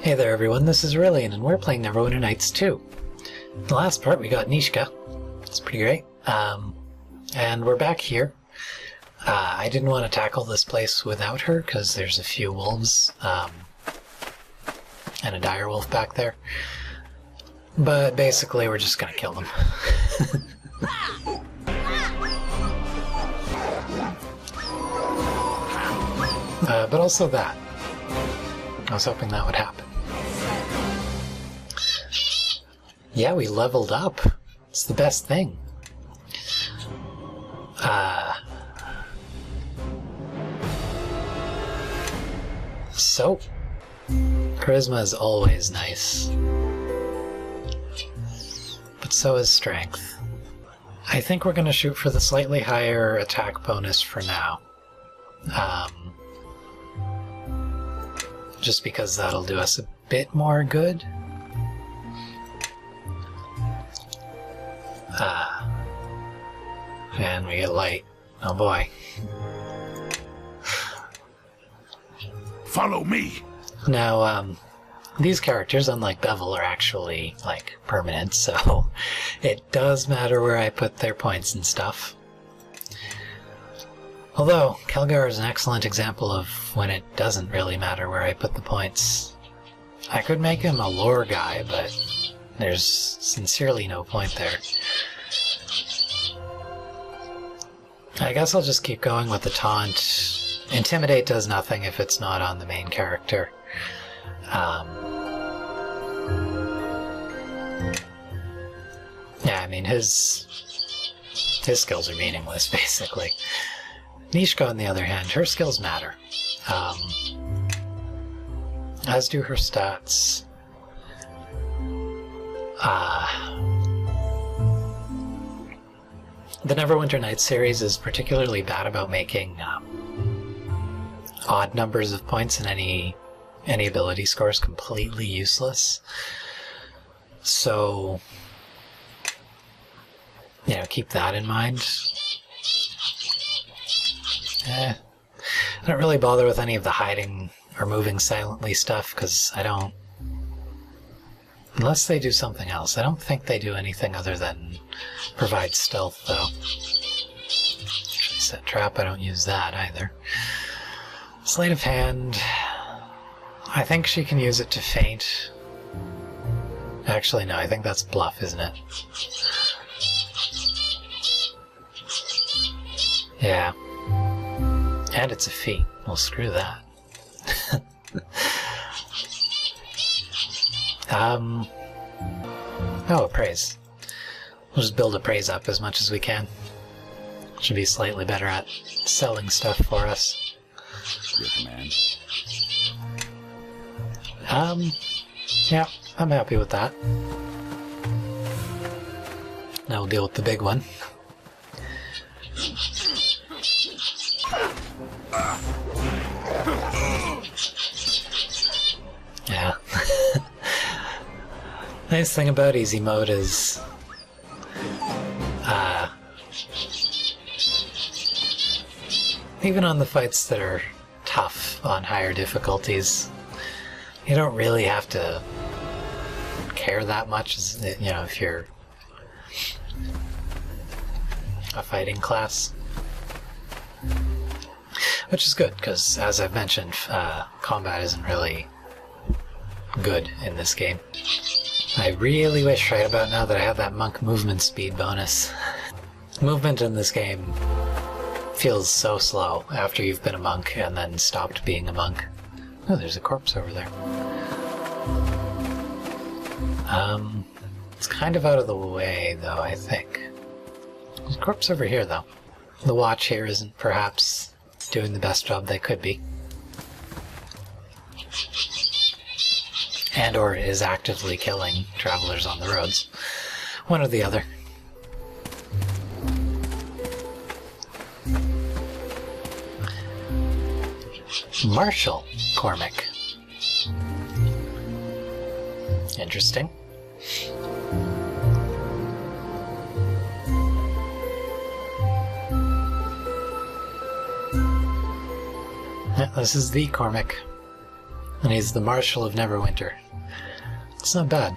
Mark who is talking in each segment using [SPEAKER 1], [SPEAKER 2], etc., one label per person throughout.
[SPEAKER 1] Hey there everyone, this is Aurelian and we're playing Neverwinter Nights 2. In the last part we got Nishka. It's pretty great. And we're back here. I didn't want to tackle this place without her because there's a few wolves and a dire wolf back there. But basically we're just going to kill them. But also that. I was hoping that would happen. Yeah, we leveled up. It's the best thing. So, charisma is always nice. But so is strength. I think we're going to shoot for the slightly higher attack bonus for now. Just because that'll do us a bit more good. And we get light. Oh boy.
[SPEAKER 2] Follow me!
[SPEAKER 1] Now, these characters, unlike Bevel, are actually, like, permanent, so it does matter where I put their points and stuff. Although, Kelgar is an excellent example of when it doesn't really matter where I put the points. I could make him a lore guy, but there's sincerely no point there. I guess I'll just keep going with the taunt. Intimidate does nothing if it's not on the main character. Yeah, I mean, his skills are meaningless, basically. Nishka, on the other hand, her skills matter. As do her stats. The Neverwinter Nights series is particularly bad about making odd numbers of points in any ability scores completely useless. So, you know, keep that in mind. I don't really bother with any of the hiding or moving silently stuff, because I don't... Unless they do something else. I don't think they do anything other than provide stealth, though. Actually, set trap, I don't use that either. Sleight of hand... I think she can use it to feint. Actually, no, I think that's bluff, isn't it? Yeah. And it's a feat. Well, screw that. Oh, appraise. We'll just build appraise up as much as we can. Should be slightly better at selling stuff for us.
[SPEAKER 2] Good man.
[SPEAKER 1] Yeah, I'm happy with that. Now we'll deal with the big one. Yeah. Nice thing about easy mode is even on the fights that are tough on higher difficulties, you don't really have to care that much, you know, if you're a fighting class. Which is good, because as I've mentioned, combat isn't really good in this game. I really wish right about now that I have that monk movement speed bonus. Movement in this game feels so slow after you've been a monk and then stopped being a monk. Oh, there's a corpse over there. It's kind of out of the way, though, I think. There's a corpse over here, though. The watch here isn't perhaps doing the best job they could be. And or is actively killing travelers on the roads. One or the other. Marshall Cormac. Interesting. Yeah, this is the Cormac. And he's the Marshal of Neverwinter. It's not bad.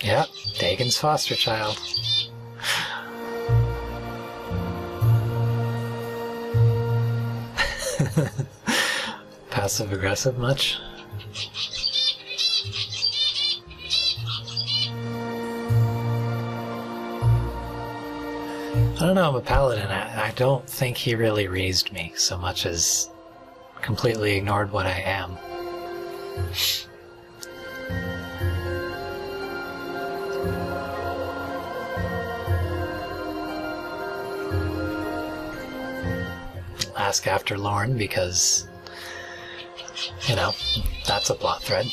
[SPEAKER 1] Yep, Dagon's foster child. Passive-aggressive much? I don't know, I'm a paladin. I don't think he really raised me so much as completely ignored what I am. Ask after Lorne because, you know, that's a plot thread.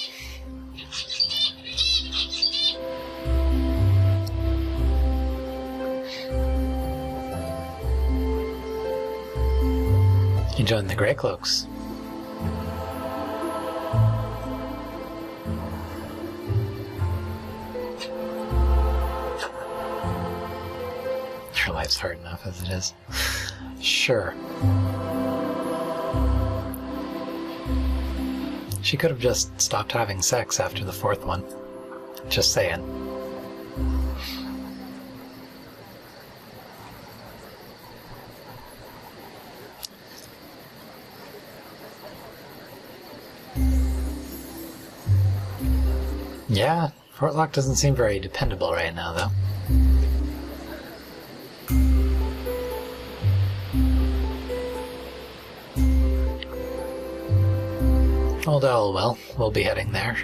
[SPEAKER 1] You joined the Grey Cloaks. Your life's hard enough as it is. Sure. She could have just stopped having sex after the fourth one. Just saying. Yeah, Fortlock doesn't seem very dependable right now, though. Old Elwell will be heading there.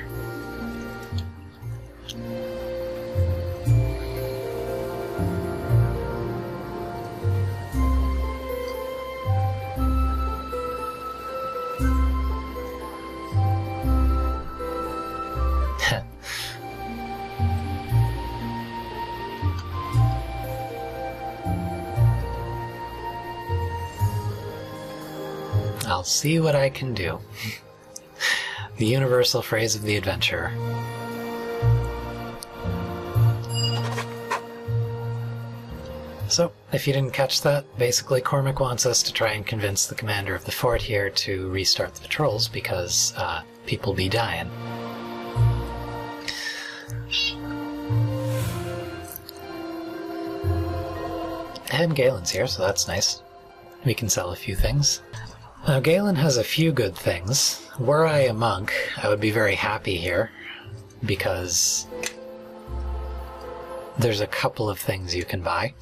[SPEAKER 1] I'll see what I can do. The universal phrase of the adventurer. So, if you didn't catch that, basically Cormac wants us to try and convince the commander of the fort here to restart the patrols because people be dying. And Galen's here, so that's nice. We can sell a few things. Now, Galen has a few good things. Were I a monk, I would be very happy here, because there's a couple of things you can buy.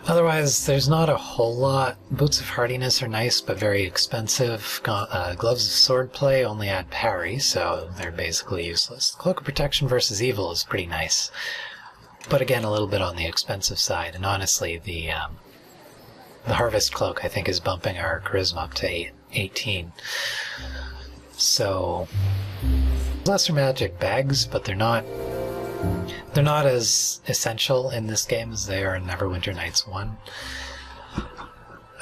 [SPEAKER 1] Otherwise, there's not a whole lot. Boots of Hardiness are nice, but very expensive. Gloves of Swordplay only add parry, so they're basically useless. Cloak of Protection versus Evil is pretty nice. But again, a little bit on the expensive side, and honestly, the Harvest Cloak, I think, is bumping our Charisma up to 18. So, lesser magic bags, but they're not as essential in this game as they are in Neverwinter Nights 1.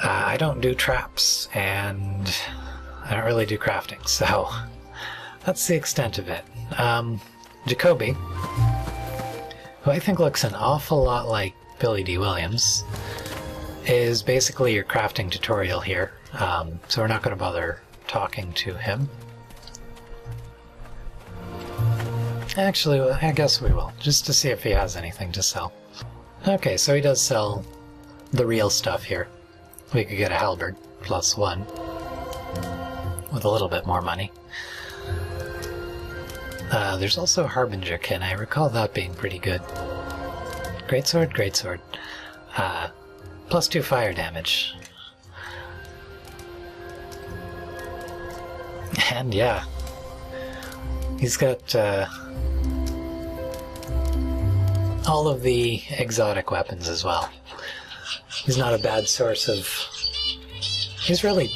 [SPEAKER 1] I don't do traps, and I don't really do crafting, so that's the extent of it. Jacoby, who I think looks an awful lot like Billy D. Williams, is basically your crafting tutorial here, so we're not going to bother talking to him. Actually, I guess we will, just to see if he has anything to sell. Okay, so he does sell the real stuff here. We could get a halberd +1 with a little bit more money. There's also a Harbingerkin. I recall that being pretty good. Greatsword, greatsword. +2 fire damage. And yeah, he's got all of the exotic weapons as well. He's not a bad source of... He's really...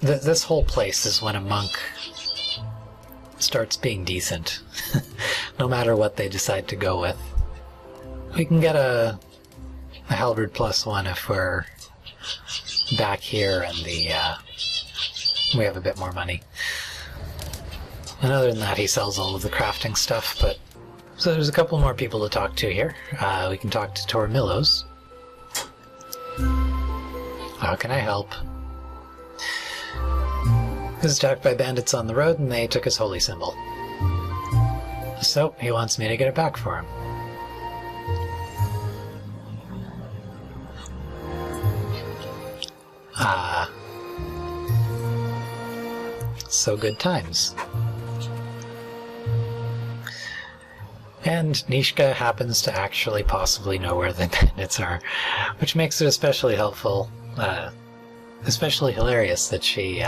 [SPEAKER 1] This whole place is when a monk starts being decent, no matter what they decide to go with. We can get a halberd +1 if we're back here and we have a bit more money. And other than that, he sells all of the crafting stuff, but... So there's a couple more people to talk to here. We can talk to Tormillos. How can I help? He was attacked by bandits on the road and they took his holy symbol. So, he wants me to get it back for him. So good times. And Nishka happens to actually possibly know where the bandits are, which makes it especially helpful, especially hilarious that she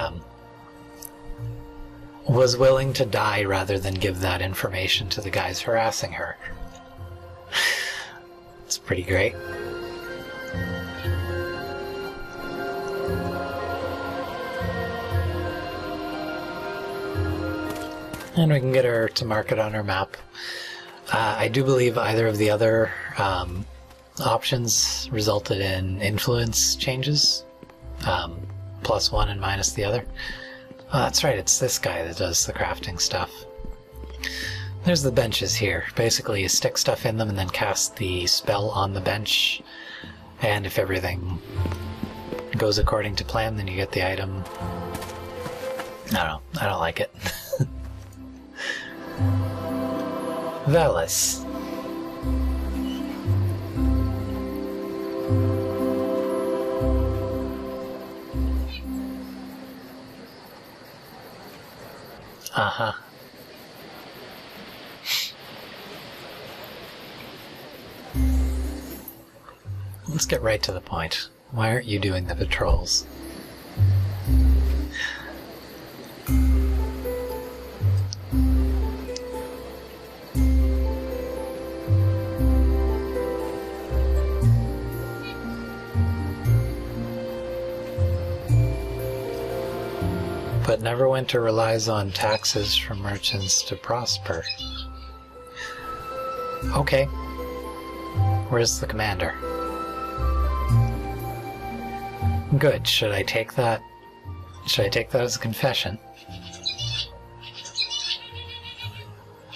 [SPEAKER 1] was willing to die rather than give that information to the guys harassing her. It's pretty great. And we can get her to mark it on her map. I do believe either of the other options resulted in influence changes. +1 and minus the other. Oh, that's right, it's this guy that does the crafting stuff. There's the benches here. Basically, you stick stuff in them and then cast the spell on the bench. And if everything goes according to plan, then you get the item. I don't like it. Velis. Uh-huh. Let's get right to the point. Why aren't you doing the patrols? But Neverwinter relies on taxes from merchants to prosper. Okay. Where's the commander? Good. Should I take that? Should I take that as a confession?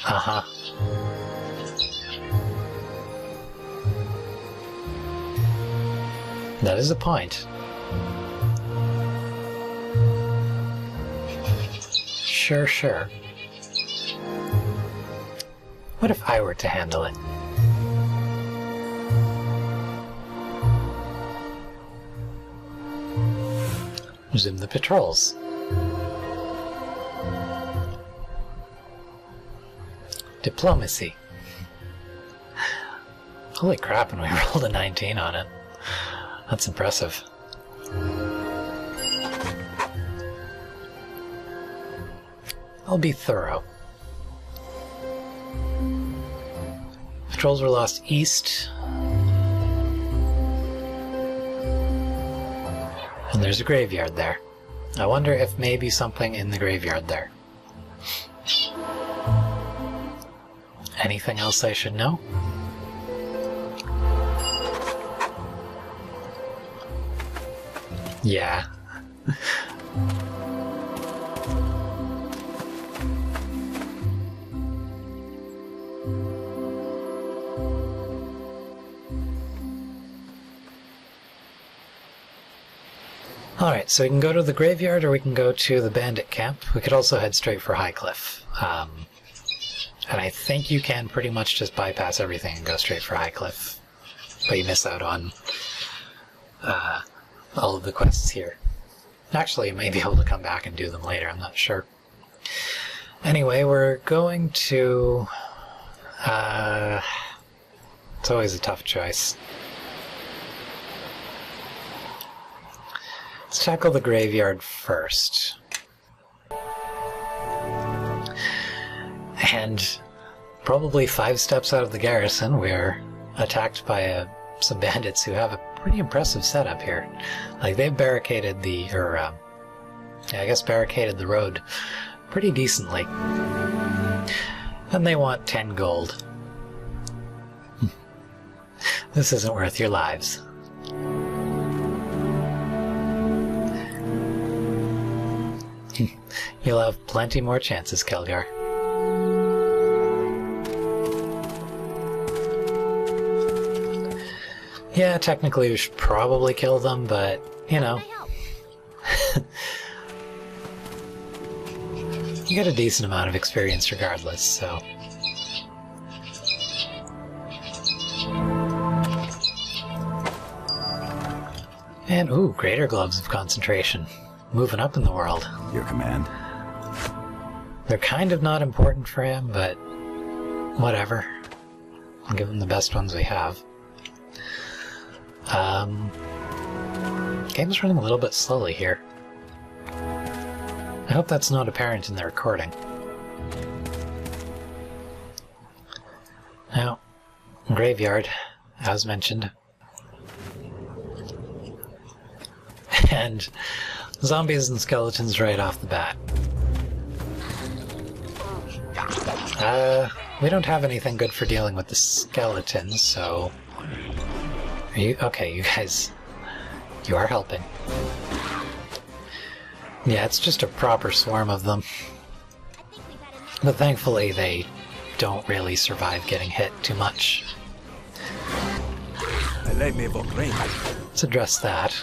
[SPEAKER 1] Uh-huh. That is a point. Sure, sure. What if I were to handle it? Resume the patrols. Diplomacy. Holy crap, and we rolled a 19 on it. That's impressive. I'll be thorough. Patrols were lost east. And there's a graveyard there. I wonder if maybe something in the graveyard there. Anything else I should know? Yeah. Alright, so we can go to the graveyard or we can go to the bandit camp. We could also head straight for Highcliff. And I think you can pretty much just bypass everything and go straight for Highcliff. But you miss out on all of the quests here. Actually, you may be able to come back and do them later, I'm not sure. Anyway, we're going to... it's always a tough choice. Let's tackle the graveyard first. And probably 5 steps out of the garrison, we're attacked by some bandits who have a pretty impressive setup here. Like, they've barricaded barricaded the road pretty decently. And they want 10 gold. This isn't worth your lives. You'll have plenty more chances, Kelgar. Yeah, technically we should probably kill them, but, you know. You get a decent amount of experience regardless, so... And, ooh, greater gloves of concentration. Moving up in the world.
[SPEAKER 2] Your command.
[SPEAKER 1] They're kind of not important for him, but whatever. I'll give him the best ones we have. Game's running a little bit slowly here. I hope that's not apparent in the recording. Now, graveyard, as mentioned. And zombies and skeletons right off the bat. We don't have anything good for dealing with the skeletons, so... Are you... Okay, you guys... You are helping. Yeah, it's just a proper swarm of them. But thankfully they don't really survive getting hit too much. Let's address that.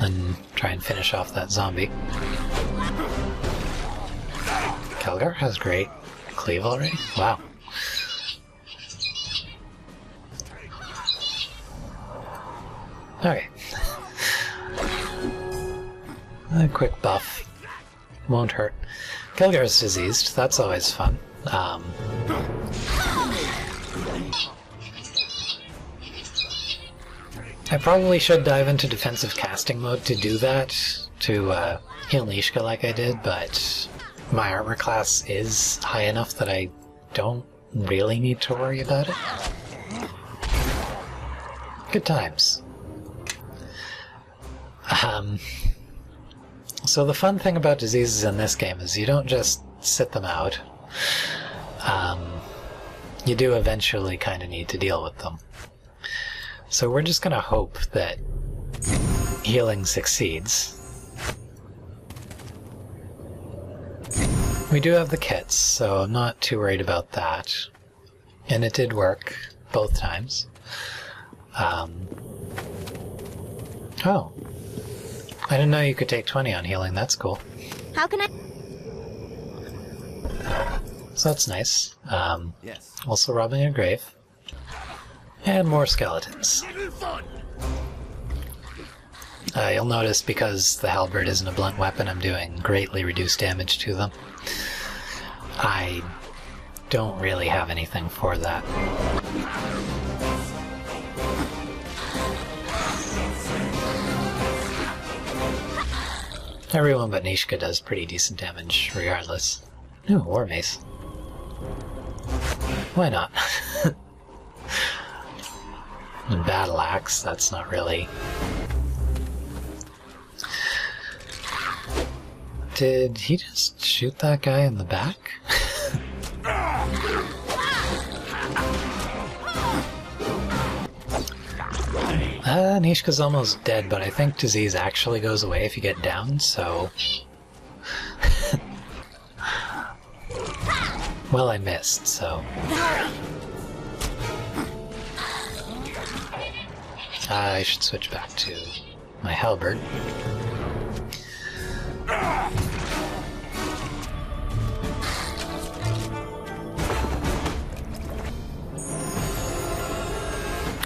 [SPEAKER 1] And try and finish off that zombie. Kelgar has great cleave already? Wow. Okay. A quick buff. Won't hurt. Kelgar's diseased. That's always fun. I probably should dive into defensive casting mode to do that, to heal Nishka like I did, but my armor class is high enough that I don't really need to worry about it. Good times. So the fun thing about diseases in this game is you don't just sit them out. You do eventually kind of need to deal with them. So we're just going to hope that healing succeeds. We do have the kits, so I'm not too worried about that. And it did work both times. Oh. I didn't know you could take 20 on healing, that's cool.
[SPEAKER 3] How can I...
[SPEAKER 1] So that's nice.
[SPEAKER 2] Yes.
[SPEAKER 1] Also robbing a grave. And more skeletons. You'll notice because the halberd isn't a blunt weapon, I'm doing greatly reduced damage to them. I don't really have anything for that. Everyone but Nishka does pretty decent damage, regardless. Ooh, War Mace. Why not? And Battle Axe, that's not really... Did he just shoot that guy in the back? Nishka's almost dead, but I think disease actually goes away if you get down, so... Well, I missed, so... I should switch back to my halberd.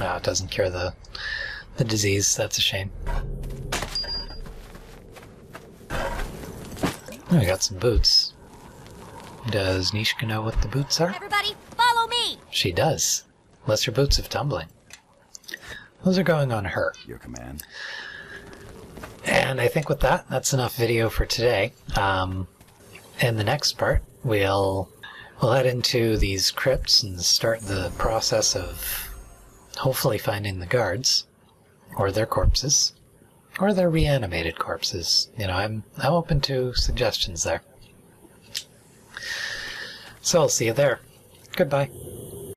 [SPEAKER 1] Oh, it doesn't cure the disease. That's a shame. Oh, we got some boots. Does Nishka know what the boots are?
[SPEAKER 3] Everybody, follow me!
[SPEAKER 1] She does. Lesser boots of tumbling. Those are going on her.
[SPEAKER 2] Your command.
[SPEAKER 1] And I think with that, that's enough video for today. In the next part, we'll head into these crypts and start the process of hopefully finding the guards, or their corpses, or their reanimated corpses. You know, I'm open to suggestions there. So I'll see you there. Goodbye.